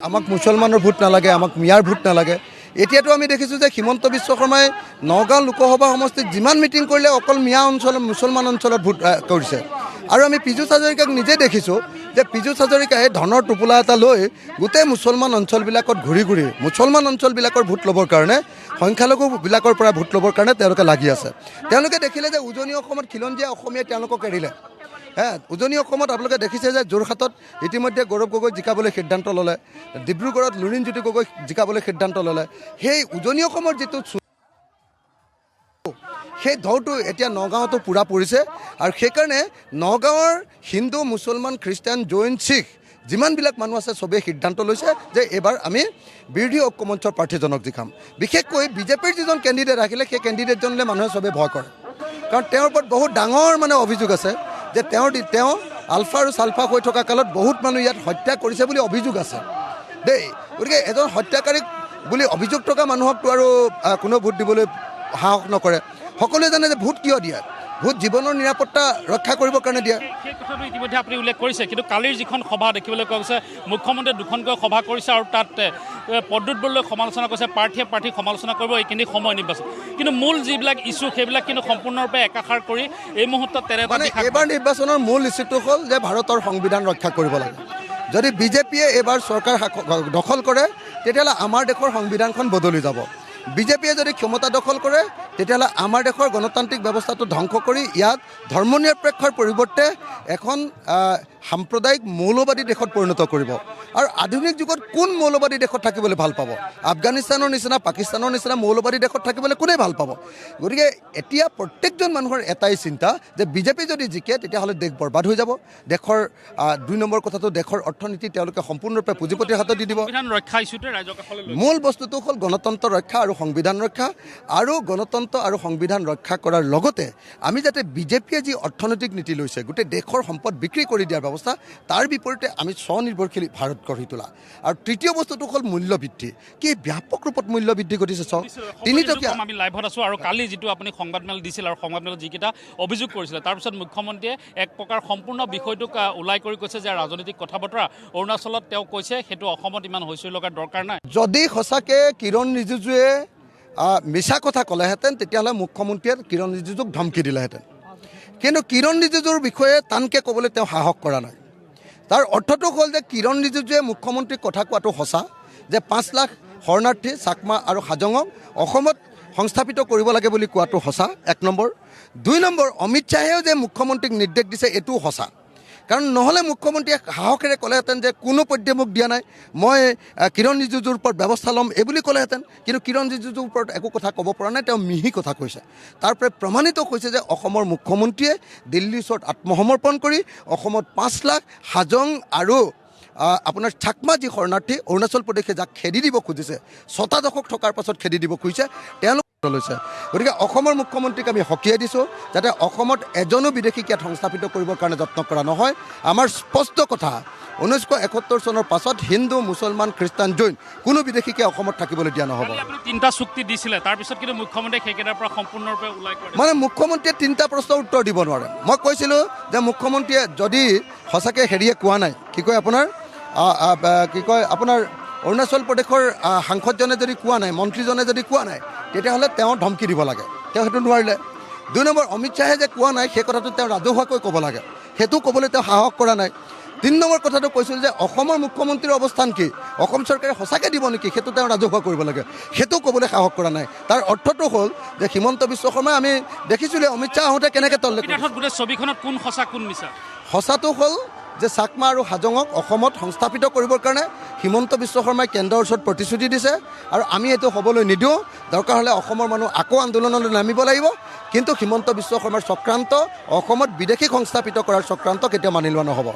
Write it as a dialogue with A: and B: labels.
A: আমাক মুছলমানৰ ভোট নালাগে, আমাক মিয়াৰ ভোট নালাগে। এতিয়াতো আমি দেখিছোঁ যে হিমন্ত বিশ্ব শৰ্মাই নগাঁও লোকসভা সমষ্টিত যিমান মিটিং কৰিলে অকল মিয়া অঞ্চলত মুছলমান অঞ্চলত ভোট কৰিছে। আৰু আমি পীযুষ হাজৰিকাক নিজে দেখিছোঁ যে পীযুষ হাজৰিকাই ধনৰ টোপোলা এটা লৈ গোটেই মুছলমান অঞ্চলবিলাকত ঘূৰি ঘূৰি মুছলমান অঞ্চলবিলাকৰ ভোট ল'বৰ কাৰণে সংখ্যালঘুবিলাকৰ পৰা ভোট ল'বৰ কাৰণে তেওঁলোকে লাগি আছে। তেওঁলোকে দেখিলে যে উজনি অসমত খিলঞ্জীয়া অসমীয়াই তেওঁলোকক এৰিলে। উজনি অসমত আপোনালোকে দেখিছে যে যোৰহাটত ইতিমধ্যে গৌৰৱ গগৈ জিকাবলৈ সিদ্ধান্ত ল'লে, ডিব্ৰুগড়ত লুৰিণজ্যোতি গগৈ জিকাবলৈ সিদ্ধান্ত ল'লে। সেই উজনি অসমৰ যিটো সেই ঢৌটো এতিয়া নগাঁৱতো পূৰা পৰিছে। আৰু সেইকাৰণে নগাঁৱৰ হিন্দু মুছলমান খ্ৰীষ্টান জৈন শিখ যিমানবিলাক মানুহ আছে চবেই সিদ্ধান্ত লৈছে যে এইবাৰ আমি বিৰোধী ঐক্য মঞ্চৰ প্ৰাৰ্থীজনক জিকাম। বিশেষকৈ বিজেপিৰ যিজন কেণ্ডিডেট ৰাখিলে সেই কেণ্ডিডেটজনলৈ মানুহে চবেই ভয় কৰে, কাৰণ তেওঁৰ ওপৰত বহুত ডাঙৰ অভিযোগ আছে যে তেওঁ আলফা আৰু চালফা হৈ থকা কালত বহুত মানুহ ইয়াত হত্যা কৰিছে বুলি অভিযোগ আছে দেই। গতিকে এজন হত্যাকাৰীক বুলি অভিযোগ থকা মানুহকতো আৰু কোনো ভোট দিবলৈ সাহস নকৰে। সকলোৱে জানে যে ভোট কিয় দিয়ে, ভোট জীৱনৰ নিৰাপত্তা ৰক্ষা কৰিবৰ কাৰণে দিয়ে।
B: সেই কথাটো ইতিমধ্যে আপুনি উল্লেখ কৰিছে, কিন্তু কালিৰ যিখন সভা দেখিবলৈ পোৱা গৈছে, মুখ্যমন্ত্ৰীয়ে দুখনকৈ সভা কৰিছে আৰু তাত পদ্মুত বৰুৱালৈ সমালোচনা কৰিছে, প্ৰাৰ্থীয়ে সমালোচনা কৰিব এইখিনি সময় নিৰ্বাচন। কিন্তু মূল যিবিলাক ইছ্যু সেইবিলাক কিন্তু সম্পূৰ্ণৰূপে একাষাৰ কৰি এই মুহূৰ্তত
A: এইবাৰ নিৰ্বাচনৰ মূল ইছ্যুটো হ'ল যে ভাৰতৰ সংবিধান ৰক্ষা কৰিব লাগে। যদি বিজেপিয়ে এইবাৰ চৰকাৰ দখল কৰে তেতিয়াহ'লে আমাৰ দেশৰ সংবিধানখন বদলি যাব। বিজেপিয়ে যদি ক্ষমতা দখল কৰে তেতিয়াহ'লে আমাৰ দেশৰ গণতান্ত্ৰিক ব্যৱস্থাটো ধ্বংস কৰি ইয়াত ধৰ্মনিৰপেক্ষৰ পৰিৱৰ্তে এখন সাম্প্ৰদায়িক মৌলবাদী দেশত পৰিণত কৰিব। আৰু আধুনিক যুগত কোন মৌলবাদী দেশত থাকিবলৈ ভাল পাব? আফগানিস্তানৰ নিচিনা, পাকিস্তানৰ নিচিনা মৌলবাদী দেশত থাকিবলৈ কোনে ভাল পাব? গতিকে এতিয়া প্ৰত্যেকজন মানুহৰ এটাই চিন্তা যে বিজেপি যদি জিকে তেতিয়াহ'লে দেশ বৰবাদ হৈ যাব। দেশৰ ২ নম্বৰ কথাটো দেশৰ অৰ্থনীতি তেওঁলোকে সম্পূৰ্ণৰূপে পুঁজিপতিৰ হাতত দি দিব। মূল বস্তুটো হ'ল গণতন্ত্ৰ ৰক্ষা আৰু সংবিধান ৰক্ষা। আৰু গণতন্ত্ৰ আৰু সংবিধান ৰক্ষা কৰাৰ লগতে আমি যাতে বিজেপিয়ে যি অৰ্থনৈতিক নীতি লৈছে, গোটেই দেশৰ সম্পদ বিক্ৰী কৰি দিয়াৰ ব্যৱস্থা, তাৰ বিপৰীতে আমি স্বনিৰ্ভৰশীল ভাৰত গঢ়ি তোলা। আৰু তৃতীয় বস্তুটো হ'ল মূল্যবৃদ্ধি। কি ব্যাপক ৰূপত মূল্যবৃদ্ধি ঘটিছে চাওক। ৩ টকীয়া
B: আমি লাইভত আছোঁ আৰু কালি যিটো আপুনি সংবাদমেল দিছিল আৰু সংবাদমেলত যিকেইটা অভিযোগ কৰিছিলে তাৰপিছত মুখ্যমন্ত্ৰীয়ে এক প্ৰকাৰ সম্পূৰ্ণ বিষয়টোক ওলাই কৰি কৈছে যে ৰাজনৈতিক কথা বতৰা অৰুণাচলত তেওঁ কৈছে সেইটো অসমত ইমান হৈচৈ লগাৰ দৰকাৰ নাই।
A: যদি সঁচাকৈ কিৰণ ৰিজিজুৱে মিছা কথা ক'লেহেঁতেন তেতিয়াহ'লে মুখ্যমন্ত্ৰীয়ে কিৰণ ৰিজিজুক ধমকি দিলেহেঁতেন। কিন্তু কিৰণ ৰিজিজুৰ বিষয়ে টানকৈ ক'বলৈ তেওঁ সাহস কৰা নাই। তাৰ অৰ্থটো হ'ল যে কিৰণ ৰিজিজুৱে মুখ্যমন্ত্ৰীক কথা কোৱাটো সঁচা যে ৫ লাখ শৰণাৰ্থী চাকমা আৰু হাজঙক অসমত সংস্থাপিত কৰিব লাগে বুলি কোৱাটো সঁচা, ১ নম্বৰ। ২ নম্বৰ, অমিত শ্বাহেও যে মুখ্যমন্ত্ৰীক নিৰ্দেশ দিছে এইটোও সঁচা। কাৰণ নহ'লে মুখ্যমন্ত্ৰীয়ে সাহসেৰে ক'লেহেঁতেন যে কোনো পধ্যে মোক দিয়া নাই, মই কিৰণ ৰিজিজুৰ ওপৰত ব্যৱস্থা ল'ম এইবুলি ক'লেহেঁতেন। কিন্তু কিৰণ ৰিজিজুৰ ওপৰত একো কথা ক'ব পৰা নাই, তেওঁ মিহি কথা কৈছে। তাৰ পৰা প্ৰমাণিত হৈছে যে অসমৰ মুখ্যমন্ত্ৰীয়ে দিল্লীৰ ওচৰত আত্মসমৰ্পণ কৰি অসমত ৫ লাখ হাজং আৰু আপোনাৰ চাকমা যি শৰণাৰ্থী অৰুণাচল প্ৰদেশে যাক খেদি দিব খুজিছে, ৬টা দশক থকাৰ পাছত খেদি দিব খুজিছে, তেওঁলোক লৈছে। গতিকে অসমৰ মুখ্যমন্ত্ৰীক আমি সকীয়াই দিছোঁ যাতে অসমত এজনো বিদেশীক ইয়াত সংস্থাপিত কৰিবৰ কাৰণে যত্ন কৰা নহয়। আমাৰ স্পষ্ট কথা, ১৯৭১ চনৰ পাছত হিন্দু মুছলমান খ্ৰীষ্টান জৈন কোনো বিদেশীকে অসমত থাকিবলৈ দিয়া নহ'ব।
B: ৩টা চুক্তি দিছিলে, তাৰপিছত কিন্তু মুখ্যমন্ত্ৰীয়ে সেইকেইটাৰ পৰা সম্পূৰ্ণৰূপে ওলাই
A: কৰে। মুখ্যমন্ত্ৰীয়ে 3টা প্ৰশ্নৰ উত্তৰ দিব নোৱাৰে। মই কৈছিলোঁ যে মুখ্যমন্ত্ৰীয়ে যদি সঁচাকৈ হেৰিয়ে কোৱা নাই, কি কয় আপোনাৰ অৰুণাচল প্ৰদেশৰ সাংসদজনে যদি কোৱা নাই, মন্ত্ৰীজনে যদি কোৱা নাই তেতিয়াহ'লে তেওঁ ধমকি দিব লাগে। তেওঁ সেইটো নোৱাৰিলে। ২ নম্বৰ, অমিত শ্বাহে যে কোৱা নাই সেই কথাটো তেওঁ ৰাজহুৱাকৈ ক'ব লাগে, সেইটো ক'বলৈ তেওঁ সাহস কৰা নাই। ৩ নম্বৰ কথাটো কৈছিল যে অসমৰ মুখ্যমন্ত্ৰীৰ অৱস্থান কি, অসম চৰকাৰে সঁচাকৈ দিব নেকি, সেইটো তেওঁ ৰাজহুৱা কৰিব লাগে, সেইটো ক'বলৈ সাহস কৰা নাই। তাৰ অৰ্থটো হ'ল যে হিমন্ত বিশ্ব শৰ্মাই আমি দেখিছিলোঁ অমিত শ্বাহ আহোঁতে কেনেকৈ তললে
B: গোটেই ছবিখনত কোন সঁচা কোন মিছা।
A: সঁচাটো হ'ল যে চাকমা আৰু হাজঙক অসমত সংস্থাপিত কৰিবৰ কাৰণে হিমন্ত বিশ্ব শৰ্মাই কেন্দ্ৰৰ ওচৰত প্ৰতিশ্ৰুতি দিছে আৰু আমি এইটো হ'বলৈ নিদিওঁ। দৰকাৰ হ'লে অসমৰ মানুহ আকৌ আন্দোলনলৈ নামিব লাগিব, কিন্তু হিমন্ত বিশ্ব শৰ্মাৰ চক্ৰান্ত অসমত বিদেশী সংস্থাপিত কৰাৰ চক্ৰান্ত কেতিয়াও মানি লোৱা নহ'ব।